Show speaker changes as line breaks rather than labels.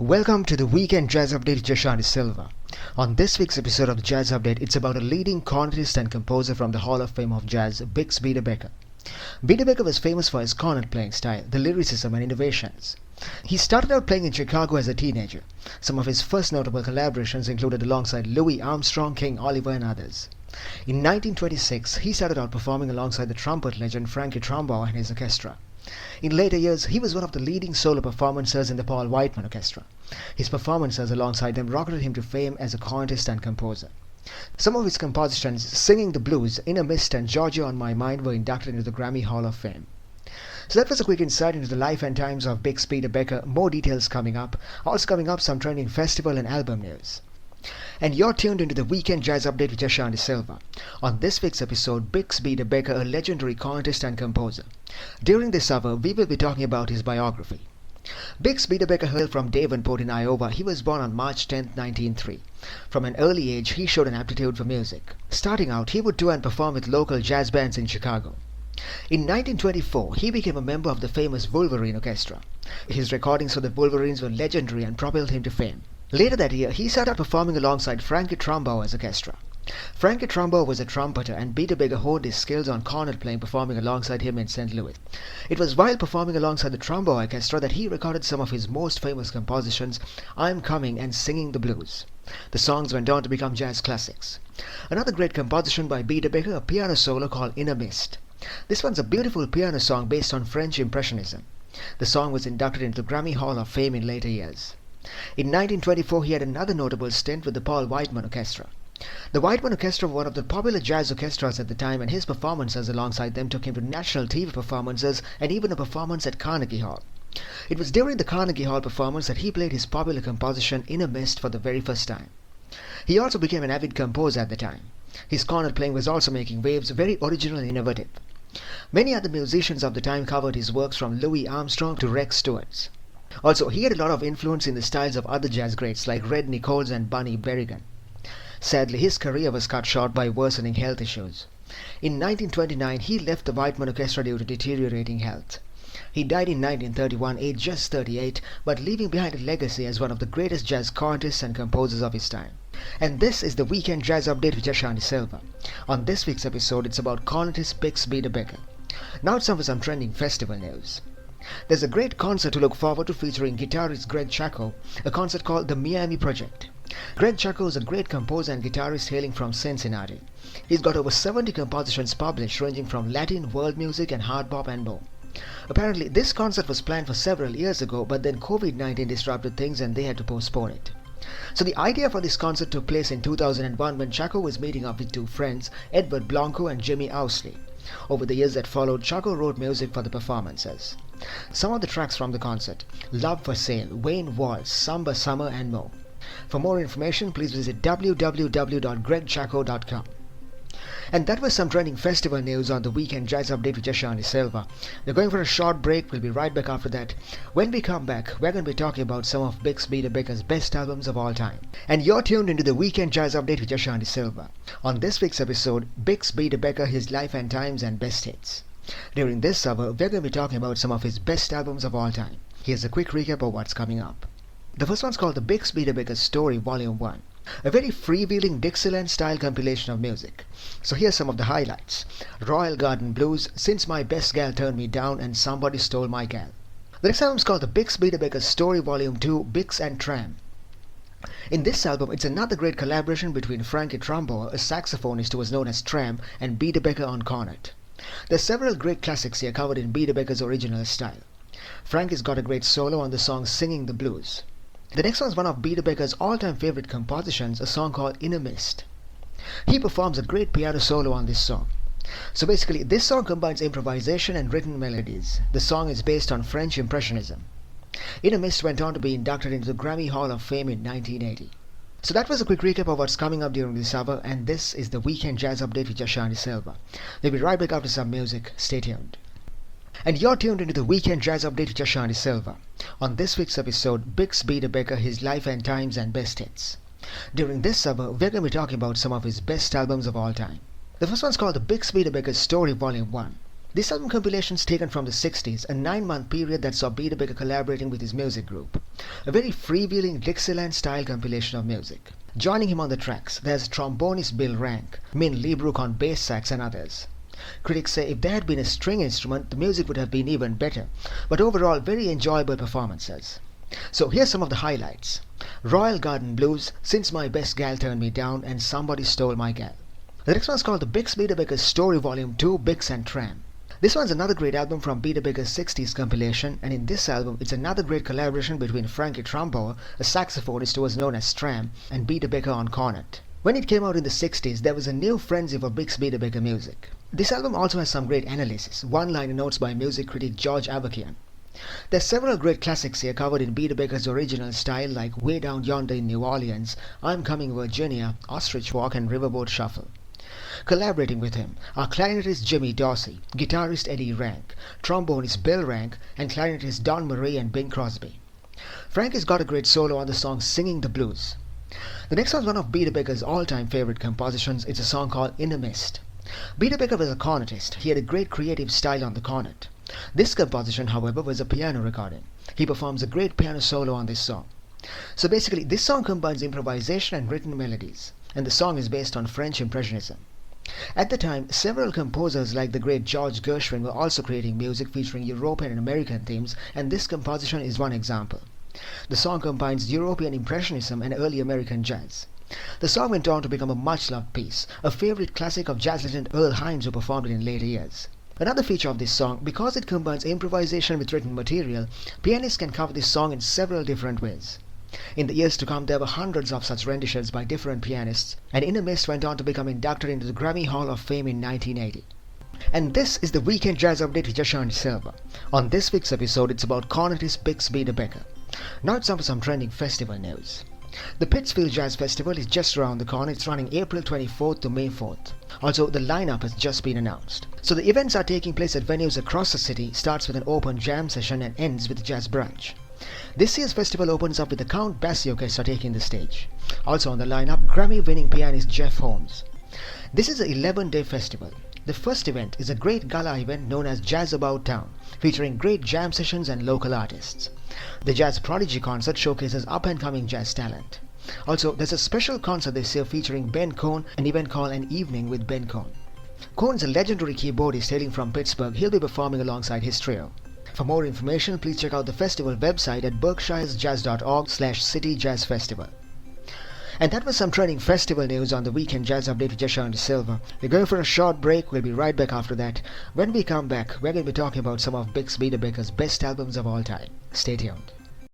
Welcome to the Weekend Jazz Update with Joshua Silva. On this week's episode of the Jazz Update, it's about a leading cornetist and composer from the Hall of Fame of Jazz, Bix Beiderbecke. Beiderbecke was famous for his cornet playing style, the lyricism and innovations. He started out playing in Chicago as a teenager. Some of his first notable collaborations included alongside Louis Armstrong, King Oliver and others. In 1926, he started out performing alongside the trumpet legend Frankie Trumbauer and his orchestra. In later years, he was one of the leading solo performers in the Paul Whiteman Orchestra. His performances alongside them rocketed him to fame as a cornetist and composer. Some of his compositions, Singing the Blues, In a Mist and Georgia on My Mind, were inducted into the Grammy Hall of Fame. So that was a quick insight into the life and times of Bix Beiderbecke. More details coming up. Also coming up, some trending festival and album news. And you're tuned into the Weekend Jazz Update with Joshua Silva. On this week's episode, Bix Beiderbecke, a legendary cornetist and composer. During this hour, we will be talking about his biography. Bix Beiderbecke hailed from Davenport in Iowa. He was born on March 10, 1903. From an early age, he showed an aptitude for music. Starting out, he would tour and perform with local jazz bands in Chicago. In 1924, he became a member of the famous Wolverine Orchestra. His recordings for the Wolverines were legendary and propelled him to fame. Later that year, he started performing alongside Frankie Trumbauer's orchestra. Frankie Trumbauer was a trumpeter, and Beiderbecke honed his skills on cornet playing, performing alongside him in St. Louis. It was while performing alongside the Trumbauer Orchestra that he recorded some of his most famous compositions, I'm Coming and Singing the Blues. The songs went on to become jazz classics. Another great composition by Beiderbecke, a piano solo called In a Mist. This one's a beautiful piano song based on French Impressionism. The song was inducted into the Grammy Hall of Fame in later years. In 1924, he had another notable stint with the Paul Whiteman Orchestra. The Whiteman Orchestra were one of the popular jazz orchestras at the time, and his performances alongside them took him to national TV performances and even a performance at Carnegie Hall. It was during the Carnegie Hall performance that he played his popular composition In a Mist for the very first time. He also became an avid composer at the time. His cornet playing was also making waves, very original and innovative. Many other musicians of the time covered his works, from Louis Armstrong to Rex Stewart's. Also, he had a lot of influence in the styles of other jazz greats like Red Nichols and Bunny Berrigan. Sadly, his career was cut short by worsening health issues. In 1929, he left the Whiteman Orchestra due to deteriorating health. He died in 1931, aged just 38, but leaving behind a legacy as one of the greatest jazz cornetists and composers of his time. And this is the Weekend Jazz Update with Joshua Silva. On this week's episode, it's about cornetist Bix Beiderbecke. Now it's time for some trending festival news. There's a great concert to look forward to featuring guitarist Greg Chaco, a concert called the Miami Project. Greg Chaco is a great composer and guitarist hailing from Cincinnati. He's got over 70 compositions published, ranging from Latin, world music and hard bop and more. Apparently, this concert was planned for several years ago, but then COVID-19 disrupted things and they had to postpone it. So the idea for this concert took place in 2001 when Chaco was meeting up with two friends, Edward Blanco and Jimmy Owsley. Over the years that followed, Chaco wrote music for the performances. Some of the tracks from the concert: Love for Sale, Wayne Waltz, Samba Summer and more. For more information, please visit www.gregchaco.com. And that was some trending festival news on the Weekend Jazz Update with Joshua Silva. We're going for a short break. We'll be right back after that. When we come back, we're going to be talking about some of Bix Beiderbecke's best albums of all time. And you're tuned into the Weekend Jazz Update with Joshua Silva. On this week's episode, Bix Beiderbecke, his life and times and best hits. During this hour, we're going to be talking about some of his best albums of all time. Here's a quick recap of what's coming up. The first one's called the Bix Beiderbecke Story Volume 1. A very freewheeling Dixieland-style compilation of music. So here's some of the highlights: Royal Garden Blues, Since My Best Gal Turned Me Down, and Somebody Stole My Gal. The next album is called the Bix Beiderbecke Story Volume 2, Bix and Tram. In this album, it's another great collaboration between Frankie Trumbauer, a saxophonist who was known as Tram, and Beiderbecke on cornet. There's several great classics here covered in Beiderbecke's original style. Frankie's got a great solo on the song Singing the Blues. The next one's one of Beiderbecke's all-time favorite compositions, a song called In a Mist. He performs a great piano solo on this song. So basically, this song combines improvisation and written melodies. The song is based on French Impressionism. In a Mist went on to be inducted into the Grammy Hall of Fame in 1980. So that was a quick recap of what's coming up during this hour, and this is the Weekend Jazz Update with Joshua Silva. We'll be right back after some music. Stay tuned. And you're tuned into the Weekend Jazz Update with Joshua Silva. On this week's episode, Bix Beiderbecke, his life and times and best hits. During this hour, we're going to be talking about some of his best albums of all time. The first one's called the Bix Beiderbecke Story Volume 1. This album compilation is taken from the 60s, a 9-month period that saw Beiderbecke collaborating with his music group. A very freewheeling Dixieland-style compilation of music. Joining him on the tracks, there's trombonist Bill Rank, Min Leibrook on bass sax and others. Critics say if there had been a string instrument, the music would have been even better, but overall very enjoyable performances. So here's some of the highlights. Royal Garden Blues, Since My Best Gal Turned Me Down, and Somebody Stole My Gal. The next one's called the Bix Beiderbecke Story Volume 2, Bix and Tram. This one's another great album from Beiderbecke's 60s compilation, and in this album it's another great collaboration between Frankie Trumbo, a saxophonist who was known as Tram, and Beiderbecke on cornet. When it came out in the 60s, there was a new frenzy for Bix Beiderbecke music. This album also has some great analysis, one-liner notes by music critic George Avakian. There's several great classics here covered in Beiderbecke's original style like Way Down Yonder in New Orleans, I'm Coming Virginia, Ostrich Walk and Riverboat Shuffle. Collaborating with him are clarinetist Jimmy Dorsey, guitarist Eddie Rank, trombonist Bill Rank, and clarinetist Don Murray and Bing Crosby. Frank has got a great solo on the song Singing the Blues. The next one's one of Beiderbecke's all-time favorite compositions. It's a song called In a Mist. Beiderbecke was a cornetist. He had a great creative style on the cornet. This composition, however, was a piano recording. He performs a great piano solo on this song. So basically, this song combines improvisation and written melodies, and the song is based on French Impressionism. At the time, several composers like the great George Gershwin were also creating music featuring European and American themes, and this composition is one example. The song combines European Impressionism and early American jazz. The song went on to become a much-loved piece, a favorite classic of jazz legend Earl Hines who performed it in later years. Another feature of this song, because it combines improvisation with written material, pianists can cover this song in several different ways. In the years to come, there were hundreds of such renditions by different pianists, and In a Mist went on to become inducted into the Grammy Hall of Fame in 1980. And this is the Weekend Jazz Update with Yashani Silva. On this week's episode, it's about cornetist Bix Beiderbecke. Now it's time for some trending festival news. The Pittsfield Jazz Festival is just around the corner. It's running April 24th to May 4th. Also, the lineup has just been announced. So the events are taking place at venues across the city, starts with an open jam session and ends with a jazz brunch. This year's festival opens up with the Count Basie Orchestra taking the stage. Also on the lineup, Grammy-winning pianist Jeff Holmes. This is an 11-day festival. The first event is a great gala event known as Jazz About Town, featuring great jam sessions and local artists. The Jazz Prodigy concert showcases up-and-coming jazz talent. Also, there's a special concert this year featuring Ben Cohn, an event called An Evening with Ben Cohn. Cohn's a legendary keyboardist hailing from Pittsburgh. He'll be performing alongside his trio. For more information, please check out the festival website at berkshiresjazz.org/cityjazzfestival. And that was some trending festival news on the Weekend Jazz Update with Yashani Silva. We're going for a short break. We'll be right back after that. When we come back, we're going to be talking about some of Bix Beiderbecke's best albums of all time. Stay tuned.